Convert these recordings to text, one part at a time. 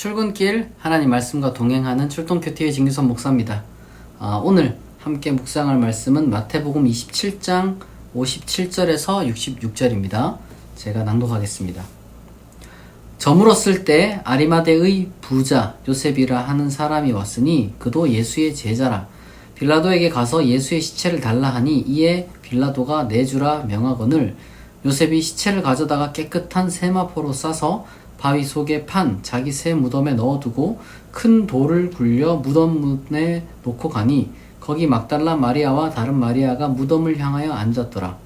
출근길 하나님 말씀과 동행하는 출동큐티의 진규선 목사입니다. 오늘 함께 묵상할 말씀은 마태복음 27장 57절에서 66절입니다. 제가 낭독하겠습니다. 저물었을 때 아리마대의 부자 요셉이라 하는 사람이 왔으니 그도 예수의 제자라. 빌라도에게 가서 예수의 시체를 달라 하니 이에 빌라도가 내주라 명하거늘 요셉이 시체를 가져다가 깨끗한 세마포로 싸서 바위 속에 판 자기 새 무덤에 넣어두고 큰 돌을 굴려 무덤문에 놓고 가니 거기 막달라 마리아와 다른 마리아가 무덤을 향하여 앉았더라.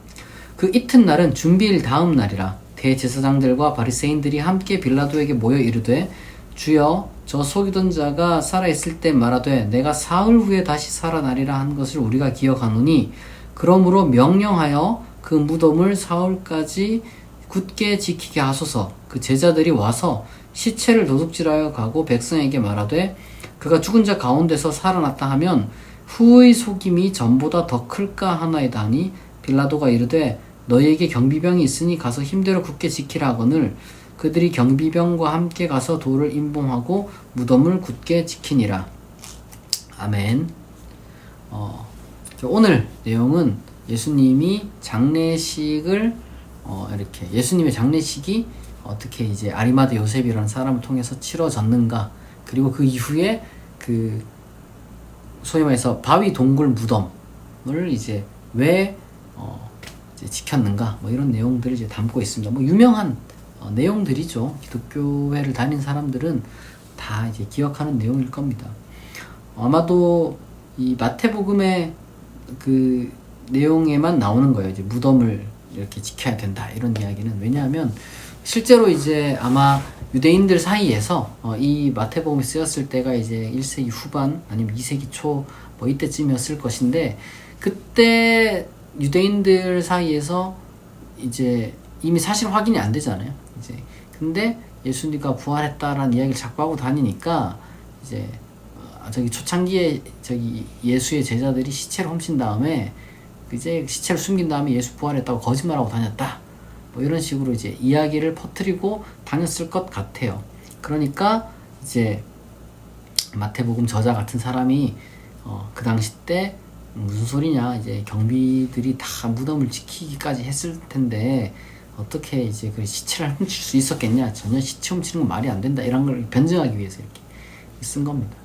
그 이튿날은 준비일 다음 날이라. 대제사장들과 바리새인들이 함께 빌라도에게 모여 이르되 주여 저 속이던 자가 살아있을 때 말하되 내가 사흘 후에 다시 살아나리라 한 것을 우리가 기억하노니 그러므로 명령하여 그 무덤을 사흘까지 굳게 지키게 하소서. 그 제자들이 와서 시체를 도둑질하여 가고 백성에게 말하되 그가 죽은 자 가운데서 살아났다 하면 후의 속임이 전보다 더 클까 하나이다 하니 빌라도가 이르되 너희에게 경비병이 있으니 가서 힘대로 굳게 지키라 하거늘 그들이 경비병과 함께 가서 돌을 임봉하고 무덤을 굳게 지키니라. 아멘. 오늘 내용은 예수님이 장례식을 이렇게 예수님의 장례식이 어떻게 이제 아리마대 요셉이라는 사람을 통해서 치러졌는가, 그리고 그 이후에 그 소위 말해서 바위 동굴 무덤을 이제 왜 이제 지켰는가, 뭐 이런 내용들을 이제 담고 있습니다. 뭐 유명한 내용들이죠. 기독교회를 다닌 사람들은 다 이제 기억하는 내용일 겁니다. 아마도 이 마태복음의 그 내용에만 나오는 거예요. 이제 무덤을 이렇게 지켜야 된다 이런 이야기는. 왜냐하면 실제로 이제 아마 유대인들 사이에서 이 마태복음이 쓰였을 때가 이제 1세기 후반 아니면 2세기 초 뭐 이때쯤이었을 것인데, 그때 유대인들 사이에서 이제 이미 사실 확인이 안 되잖아요. 이제 근데 예수님과 부활했다라는 이야기를 자꾸 하고 다니니까 이제 저기 초창기에 저기 예수의 제자들이 시체를 훔친 다음에 이제 시체를 숨긴 다음에 예수 부활했다고 거짓말하고 다녔다, 뭐 이런 식으로 이제 이야기를 퍼뜨리고 다녔을 것 같아요. 그러니까 이제 마태복음 저자 같은 사람이 그 당시 때 무슨 소리냐, 이제 경비들이 다 무덤을 지키기까지 했을 텐데 어떻게 이제 그 시체를 훔칠 수 있었겠냐, 전혀 시체 훔치는 건 말이 안 된다, 이런 걸 변증하기 위해서 이렇게 쓴 겁니다.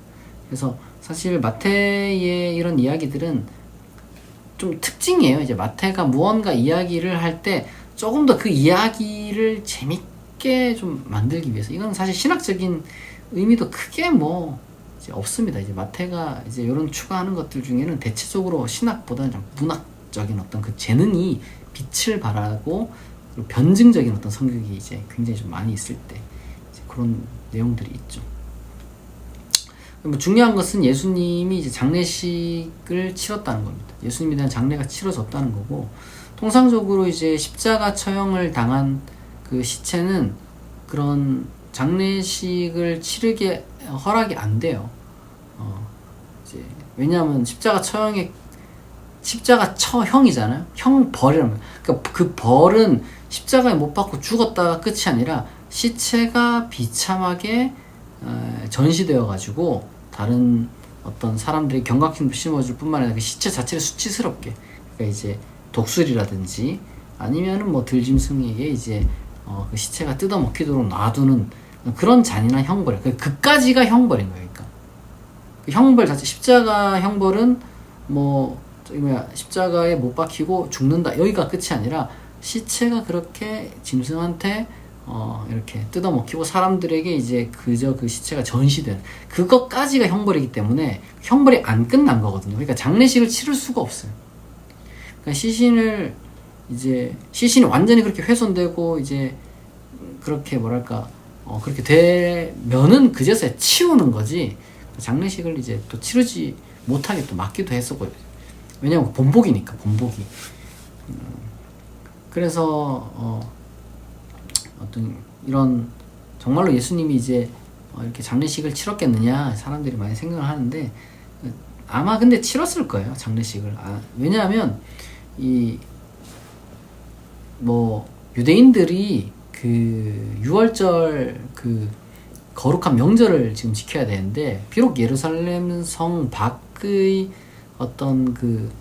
그래서 사실 마태의 이런 이야기들은 좀 특징이에요. 이제 마태가 무언가 이야기를 할 때 조금 더 그 이야기를 재밌게 좀 만들기 위해서, 이건 사실 신학적인 의미도 크게 뭐 이제 없습니다. 이제 마태가 이제 이런 추가하는 것들 중에는 대체적으로 신학보다는 좀 문학적인 어떤 그 재능이 빛을 발하고 변증적인 어떤 성격이 이제 굉장히 좀 많이 있을 때 이제 그런 내용들이 있죠. 뭐 중요한 것은 예수님이 이제 장례식을 치렀다는 겁니다. 예수님에 대한 장례가 치러졌다는 거고, 통상적으로 이제 십자가 처형을 당한 그 시체는 그런 장례식을 치르게 허락이 안 돼요. 이제 왜냐하면 십자가 처형이잖아요. 형벌이라는, 그러니까 그 벌은 십자가에 못 박고 죽었다가 끝이 아니라 시체가 비참하게 전시되어 가지고 다른 어떤 사람들이 경각심도 심어줄 뿐만 아니라 그 시체 자체를 수치스럽게, 그러니까 이제 독수리라든지 아니면은 뭐 들짐승에게 이제 그 시체가 뜯어먹히도록 놔두는 그런 잔인한 형벌, 그까지가 형벌인 거예요. 그러니까 그 형벌 자체, 십자가 형벌은 뭐 십자가에 못 박히고 죽는다, 여기가 끝이 아니라 시체가 그렇게 짐승한테 이렇게 뜯어먹히고 사람들에게 이제 그저 그 시체가 전시된 그것까지가 형벌이기 때문에 형벌이 안 끝난 거거든요. 그러니까 장례식을 치를 수가 없어요. 그러니까 시신이 완전히 그렇게 훼손되고 이제 그렇게 뭐랄까 그렇게 되면은 그제서야 치우는 거지, 장례식을 이제 또 치르지 못하게 또 막기도 했었고요. 왜냐면 본복이니까, 본복이. 그래서 어떤 이런 정말로 예수님이 이제 이렇게 장례식을 치렀겠느냐 사람들이 많이 생각을 하는데, 아마 근데 치렀을 거예요, 장례식을. 왜냐하면 이 뭐 유대인들이 그 유월절 그 거룩한 명절을 지금 지켜야 되는데, 비록 예루살렘 성 밖의 어떤 그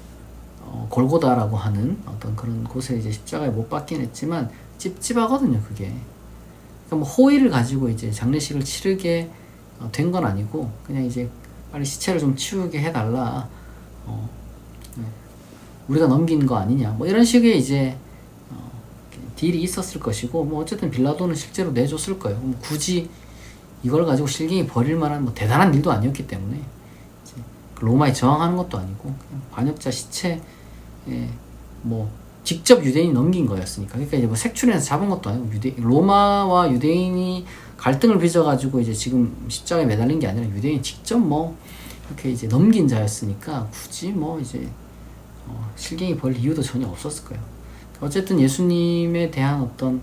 골고다라고 하는 어떤 그런 곳에 이제 십자가에 못 박긴 했지만 찝찝하거든요, 그게. 그러니까 뭐 호의를 가지고 이제 장례식을 치르게 된 건 아니고, 그냥 이제 빨리 시체를 좀 치우게 해달라, 우리가 넘긴 거 아니냐, 뭐 이런 식의 이제 딜이 있었을 것이고, 뭐 어쨌든 빌라도는 실제로 내줬을 거예요. 뭐 굳이 이걸 가지고 실갱이 버릴 만한 뭐 대단한 일도 아니었기 때문에, 이제 로마에 저항하는 것도 아니고 그냥 반역자 시체에 뭐 직접 유대인이 넘긴 거였으니까. 그러니까 이제 뭐 색출해서 잡은 것도 아니고, 로마와 유대인이 갈등을 빚어가지고 이제 지금 십자가에 매달린 게 아니라 유대인이 직접 뭐 이렇게 이제 넘긴 자였으니까 굳이 뭐 이제 실갱이 벌 이유도 전혀 없었을 거예요. 어쨌든 예수님에 대한 어떤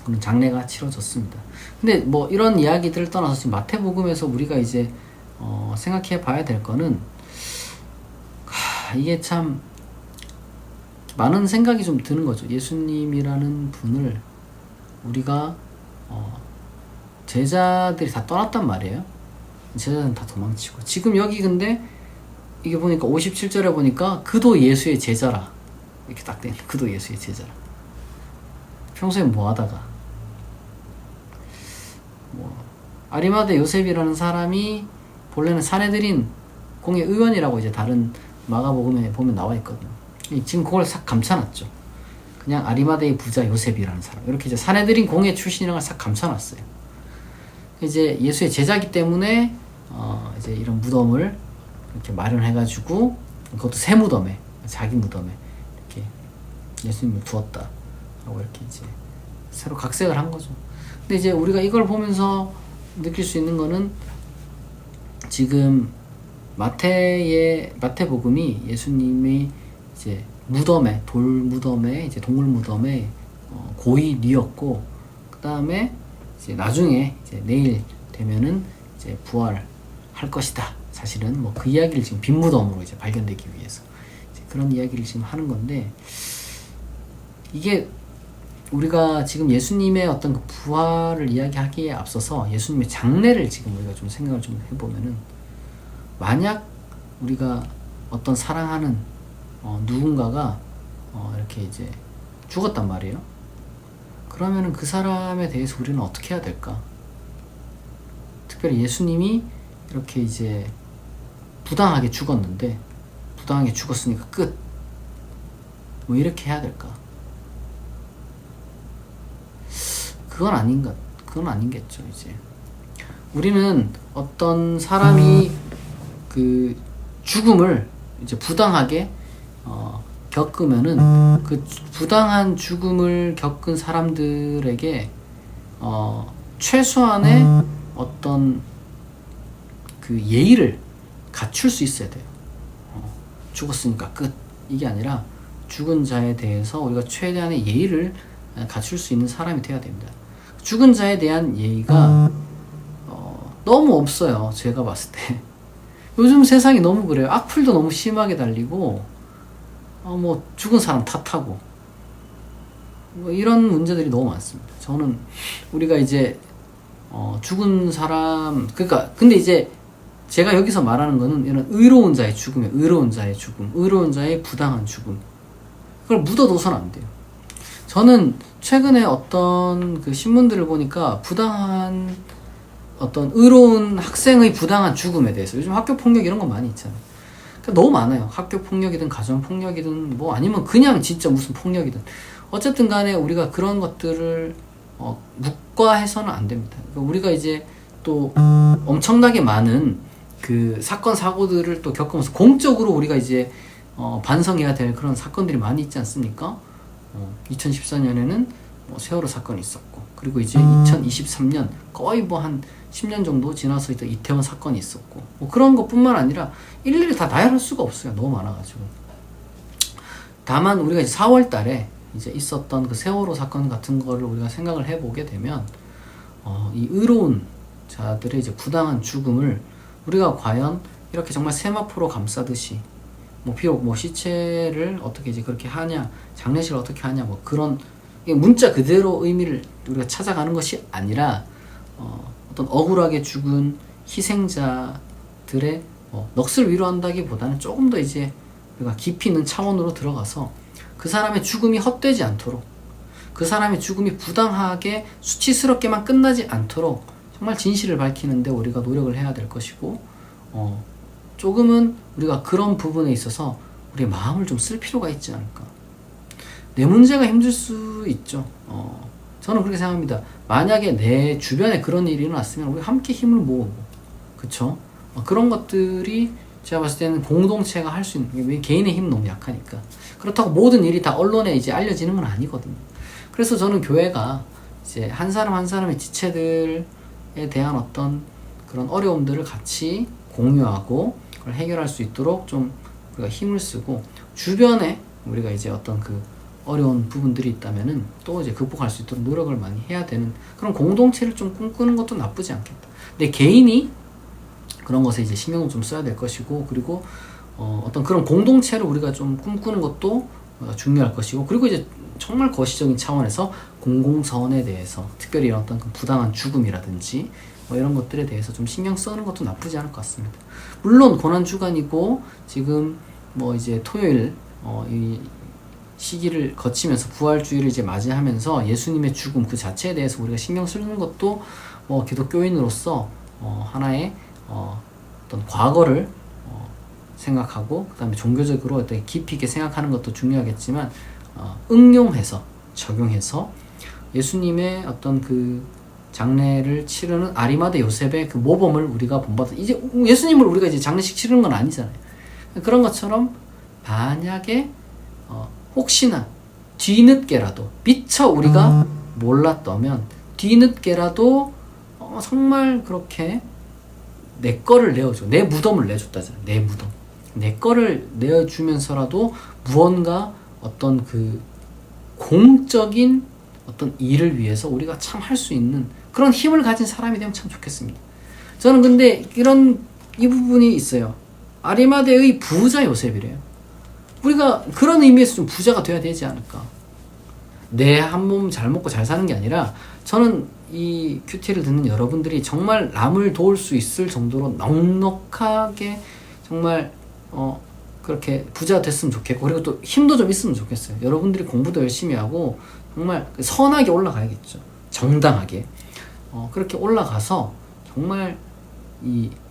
그런 장례가 치러졌습니다. 근데 뭐 이런 이야기들을 떠나서 지금 마태복음에서 우리가 이제 생각해 봐야 될 거는, 이게 참 많은 생각이 좀 드는 거죠. 예수님이라는 분을 우리가 제자들이 다 떠났단 말이에요. 제자들은 다 도망치고, 지금 여기 근데 이게 보니까 57절에 보니까 그도 예수의 제자라 이렇게 딱 돼 있네. 그도 예수의 제자라. 평소에 뭐 하다가 뭐 아리마대 요셉이라는 사람이 본래는 사내들인 공의 의원이라고 이제 다른 마가복음에 보면 나와 있거든요. 지금 그걸 싹 감춰놨죠. 그냥 아리마대의 부자 요셉이라는 사람, 이렇게 이제 사내들인 공의 출신이라는 걸 싹 감춰놨어요. 이제 예수의 제자기 때문에 이제 이런 무덤을 이렇게 마련해가지고, 그것도 새 무덤에, 자기 무덤에 이렇게 예수님을 두었다라고 이렇게 이제 새로 각색을 한 거죠. 근데 이제 우리가 이걸 보면서 느낄 수 있는 거는, 지금 마태복음이 예수님이 이제 무덤에, 돌 무덤에, 이제 동물 무덤에 고인이었고, 그 다음에 이제 나중에 이제 내일 되면은 이제 부활할 것이다. 사실은 뭐 그 이야기를 지금 빈 무덤으로 이제 발견되기 위해서 이제 그런 이야기를 지금 하는 건데, 이게 우리가 지금 예수님의 어떤 그 부활을 이야기하기에 앞서서 예수님의 장례를 지금 우리가 좀 생각을 좀 해보면은, 만약 우리가 어떤 사랑하는 누군가가 이렇게 이제 죽었단 말이에요. 그러면은 그 사람에 대해서 우리는 어떻게 해야 될까? 특별히 예수님이 이렇게 이제 부당하게 죽었는데, 부당하게 죽었으니까 끝, 뭐 이렇게 해야 될까? 그건 아닌겠죠. 이제 우리는 어떤 사람이 그 죽음을 이제 부당하게 겪으면은, 그 부당한 죽음을 겪은 사람들에게 최소한의 어떤 그 예의를 갖출 수 있어야 돼요. 죽었으니까 끝, 이게 아니라 죽은 자에 대해서 우리가 최대한의 예의를 갖출 수 있는 사람이 돼야 됩니다. 죽은 자에 대한 예의가 너무 없어요. 제가 봤을 때 요즘 세상이 너무 그래요. 악플도 너무 심하게 달리고, 뭐 죽은 사람 탓하고, 뭐 이런 문제들이 너무 많습니다. 저는 우리가 이제 죽은 사람, 그러니까 근데 이제 제가 여기서 말하는 거는 이런 의로운 자의 죽음이에요. 의로운 자의 죽음, 의로운 자의 부당한 죽음, 그걸 묻어둬서는 안 돼요. 저는 최근에 어떤 그 신문들을 보니까 부당한 어떤 의로운 학생의 부당한 죽음에 대해서, 요즘 학교 폭력 이런 거 많이 있잖아요. 그러니까 너무 많아요. 학교 폭력이든 가정 폭력이든 뭐 아니면 그냥 진짜 무슨 폭력이든, 어쨌든 간에 우리가 그런 것들을 묵과해서는 안 됩니다. 그러니까 우리가 이제 또 엄청나게 많은 그 사건 사고들을 또 겪으면서 공적으로 우리가 이제 반성해야 될 그런 사건들이 많이 있지 않습니까? 2014년에는 뭐 세월호 사건이 있었고, 그리고 이제 2023년 거의 뭐 한 10년 정도 지나서 이태원 사건이 있었고, 뭐 그런 것뿐만 아니라 일일이 다 나열할 수가 없어요. 너무 많아가지고. 다만 우리가 이제 4월 달에 이제 있었던 그 세월호 사건 같은 거를 우리가 생각을 해보게 되면, 이 의로운 자들의 이제 부당한 죽음을 우리가 과연 이렇게 정말 세마포로 감싸듯이, 뭐 비록 뭐 시체를 어떻게 이제 그렇게 하냐, 장례식을 어떻게 하냐, 뭐 그런 문자 그대로 의미를 우리가 찾아가는 것이 아니라, 어떤 억울하게 죽은 희생자들의 넋을 위로한다기보다는 조금 더 이제 우리가 깊이 있는 차원으로 들어가서 그 사람의 죽음이 헛되지 않도록, 그 사람의 죽음이 부당하게 수치스럽게만 끝나지 않도록 정말 진실을 밝히는데 우리가 노력을 해야 될 것이고, 조금은 우리가 그런 부분에 있어서 우리의 마음을 좀 쓸 필요가 있지 않을까. 내 문제가 힘들 수 있죠. 저는 그렇게 생각합니다. 만약에 내 주변에 그런 일이 일어났으면 우리 함께 힘을 모으고, 그쵸? 그런 것들이 제가 봤을 때는 공동체가 할 수 있는, 왜 개인의 힘은 너무 약하니까. 그렇다고 모든 일이 다 언론에 이제 알려지는 건 아니거든요. 그래서 저는 교회가 이제 한 사람 한 사람의 지체들에 대한 어떤 그런 어려움들을 같이 공유하고 그걸 해결할 수 있도록 좀 우리가 힘을 쓰고, 주변에 우리가 이제 어떤 그 어려운 부분들이 있다면은 또 이제 극복할 수 있도록 노력을 많이 해야 되는 그런 공동체를 좀 꿈꾸는 것도 나쁘지 않겠다. 근데 개인이 그런 것에 이제 신경을 좀 써야 될 것이고, 그리고 어떤 그런 공동체를 우리가 좀 꿈꾸는 것도 중요할 것이고, 그리고 이제 정말 거시적인 차원에서 공공선에 대해서, 특별히 어떤 그 부당한 죽음이라든지 이런 것들에 대해서 좀 신경 쓰는 것도 나쁘지 않을 것 같습니다. 물론 고난주간이고 지금 이제 토요일 이 시기를 거치면서 부활주의를 이제 맞이하면서 예수님의 죽음 그 자체에 대해서 우리가 신경 쓰는 것도 기독교인으로서 하나의 어떤 과거를 생각하고, 그 다음에 종교적으로 어떤 깊이 있게 생각하는 것도 중요하겠지만, 응용해서, 적용해서 예수님의 어떤 그 장례를 치르는 아리마대 요셉의 그 모범을 우리가 본받아, 이제 예수님을 우리가 이제 장례식 치르는 건 아니잖아요. 그런 것처럼 만약에 혹시나 뒤늦게라도 미처 우리가 몰랐다면 뒤늦게라도 정말 그렇게 내 거를 내어줘, 내 무덤을 내줬다잖아요. 내 무덤, 내 거를 내어주면서라도 무언가 어떤 그 공적인 어떤 일을 위해서 우리가 참 할 수 있는 그런 힘을 가진 사람이 되면 참 좋겠습니다. 저는 근데 이 부분이 있어요. 아리마대의 부자 요셉이래요. 우리가 그런 의미에서 좀 부자가 돼야 되지 않을까. 내 한 몸 잘 먹고 잘 사는 게 아니라, 저는 이 큐티를 듣는 여러분들이 정말 남을 도울 수 있을 정도로 넉넉하게 정말 그렇게 부자 됐으면 좋겠고, 그리고 또 힘도 좀 있으면 좋겠어요. 여러분들이 공부도 열심히 하고 정말 선하게 올라가야겠죠. 정당하게 그렇게 올라가서 정말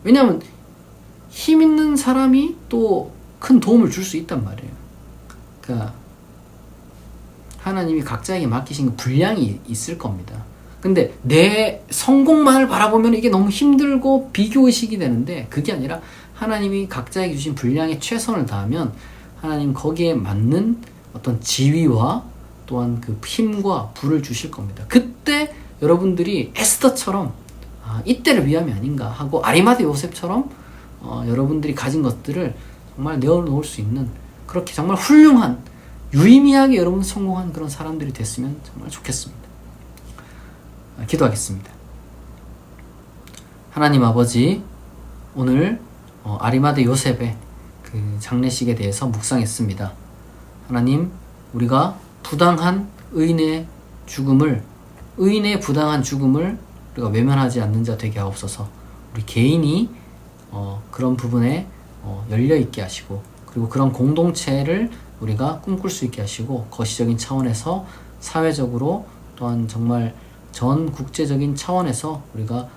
왜냐하면 힘 있는 사람이 또 큰 도움을 줄 수 있단 말이에요. 그러니까 하나님이 각자에게 맡기신 분량이 있을 겁니다. 근데 내 성공만을 바라보면 이게 너무 힘들고 비교의식이 되는데, 그게 아니라 하나님이 각자에게 주신 분량에 최선을 다하면 하나님 거기에 맞는 어떤 지위와 또한 그 힘과 부를 주실 겁니다. 그때 여러분들이 에스더처럼 이때를 위함이 아닌가 하고, 아리마대 요셉처럼 여러분들이 가진 것들을 정말 내어놓을 수 있는, 그렇게 정말 훌륭한, 유의미하게 여러분 성공한 그런 사람들이 됐으면 정말 좋겠습니다. 기도하겠습니다. 하나님 아버지, 오늘 아리마대 요셉의 그 장례식에 대해서 묵상했습니다. 하나님, 우리가 부당한 의인의 부당한 죽음을 우리가 외면하지 않는 자 되게 하옵소서. 우리 개인이 그런 부분에 열려있게 하시고, 그리고 그런 공동체를 우리가 꿈꿀 수 있게 하시고, 거시적인 차원에서 사회적으로 또한 정말 전 국제적인 차원에서 우리가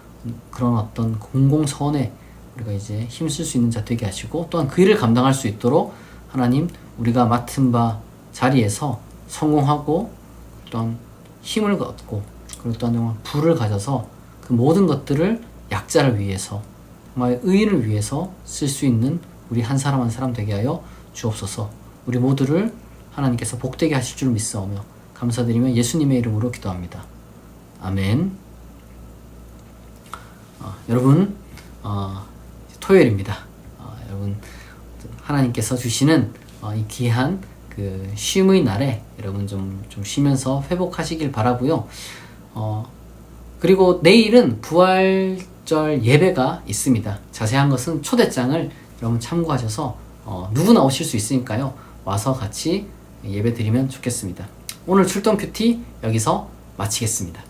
그런 어떤 공공선에 우리가 이제 힘쓸 수 있는 자 되게 하시고, 또한 그 일을 감당할 수 있도록 하나님, 우리가 맡은 바 자리에서 성공하고 또한 힘을 얻고, 그리고 또한 부를 가져서 그 모든 것들을 약자를 위해서, 정말 의인을 위해서 쓸 수 있는 우리 한 사람 한 사람 되게 하여 주옵소서. 우리 모두를 하나님께서 복되게 하실 줄 믿사오며 감사드리며 예수님의 이름으로 기도합니다. 아멘. 여러분, 토요일입니다. 여러분, 하나님께서 주시는 이 귀한 그 쉼의 날에 여러분 좀 쉬면서 회복하시길 바라고요. 그리고 내일은 부활절 예배가 있습니다. 자세한 것은 초대장을 여러분 참고하셔서 누구나 오실 수 있으니까요. 와서 같이 예배 드리면 좋겠습니다. 오늘 출동 큐티 여기서 마치겠습니다.